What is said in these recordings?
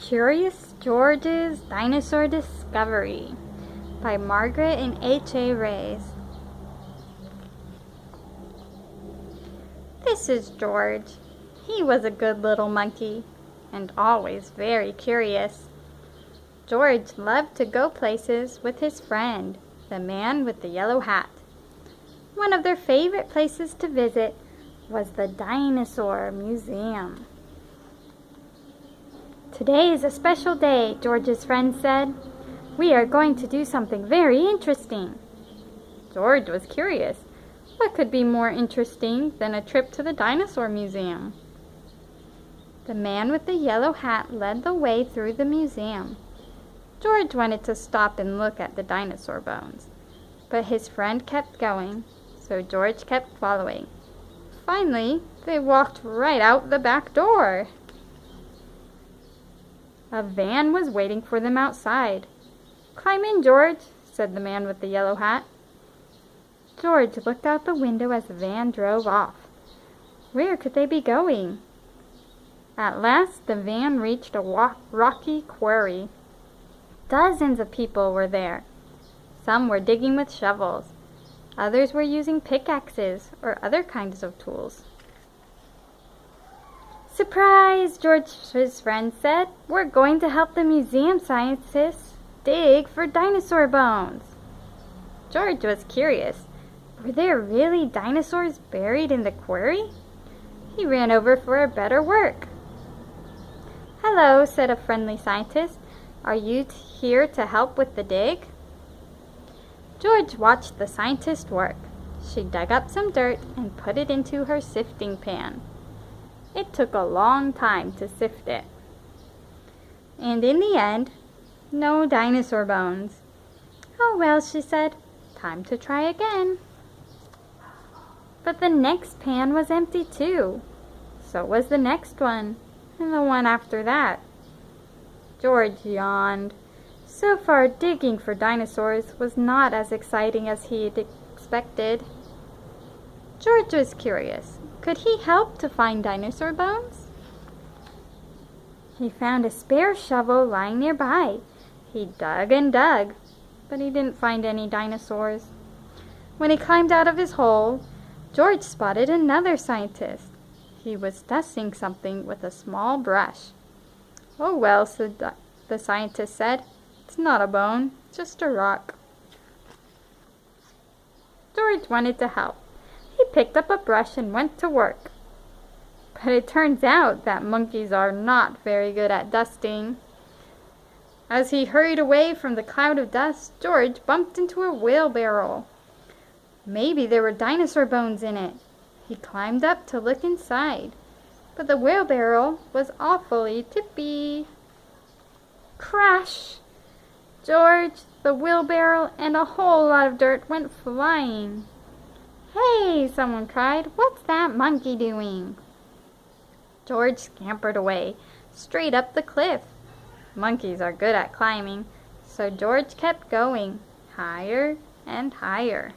Curious George's Dinosaur Discovery by Margret and H.A. Rey. This is George. He was a good little monkey and always very curious. George loved to go places with his friend, the man with the yellow hat. One of their favorite places to visit was the Dinosaur Museum. "Today is a special day," George's friend said. "We are going to do something very interesting." George was curious. What could be more interesting than a trip to the Dinosaur Museum? The man with the yellow hat led the way through the museum. George wanted to stop and look at the dinosaur bones, but his friend kept going, so George kept following. Finally, they walked right out the back door. A van was waiting for them outside. "Climb in, George," said the man with the yellow hat. George looked out the window as the van drove off. Where could they be going? At last the van reached a rocky quarry. Dozens of people were there. Some were digging with shovels. Others were using pickaxes or other kinds of tools. "Surprise!" George's friend said. "We're going to help the museum scientists dig for dinosaur bones." George was curious. Were there really dinosaurs buried in the quarry? He ran over for a better work. "Hello," said a friendly scientist. "Are you here to help with the dig?" George watched the scientist work. She dug up some dirt and put it into her sifting pan. It took a long time to sift it. And in the end, no dinosaur bones. "Oh well," she said, "time to try again." But the next pan was empty too. So was the next one, and the one after that. George yawned. So far, digging for dinosaurs was not as exciting as he had expected. George was curious. Could he help to find dinosaur bones? He found a spare shovel lying nearby. He dug and dug, but he didn't find any dinosaurs. When he climbed out of his hole, George spotted another scientist. He was dusting something with a small brush. "Oh well," the scientist said. "It's not a bone, just a rock." George wanted to help. He picked up a brush and went to work. But it turns out that monkeys are not very good at dusting. As he hurried away from the cloud of dust, George bumped into a wheelbarrow. Maybe there were dinosaur bones in it. He climbed up to look inside, but the wheelbarrow was awfully tippy. Crash! George, the wheelbarrow, and a whole lot of dirt went flying. "Hey!" someone cried. "What's that monkey doing?" George scampered away, straight up the cliff. Monkeys are good at climbing, so George kept going, higher and higher.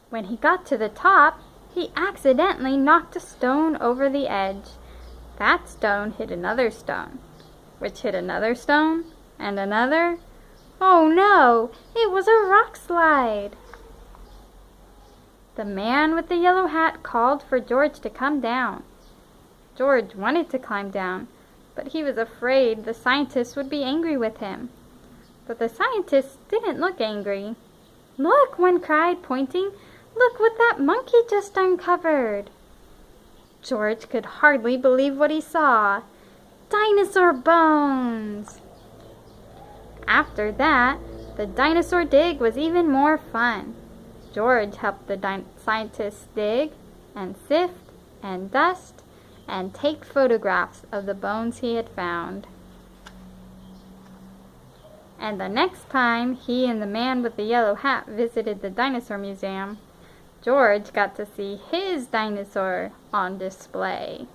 When he got to the top, he accidentally knocked a stone over the edge. That stone hit another stone, which hit another stone, and another. Oh no! It was a rock slide! The man with the yellow hat called for George to come down. George wanted to climb down, but he was afraid the scientist would be angry with him. But the scientist didn't look angry. "Look!" one cried, pointing. "Look what that monkey just uncovered!" George could hardly believe what he saw. Dinosaur bones! After that, the dinosaur dig was even more fun. George helped the scientists dig and sift and dust and take photographs of the bones he had found. And the next time he and the man with the yellow hat visited the dinosaur museum, George got to see his dinosaur on display.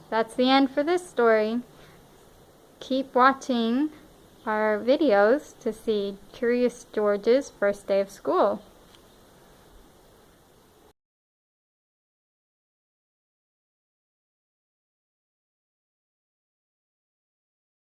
That's the end for this story. Keep watching our videos to see Curious George's first day of school.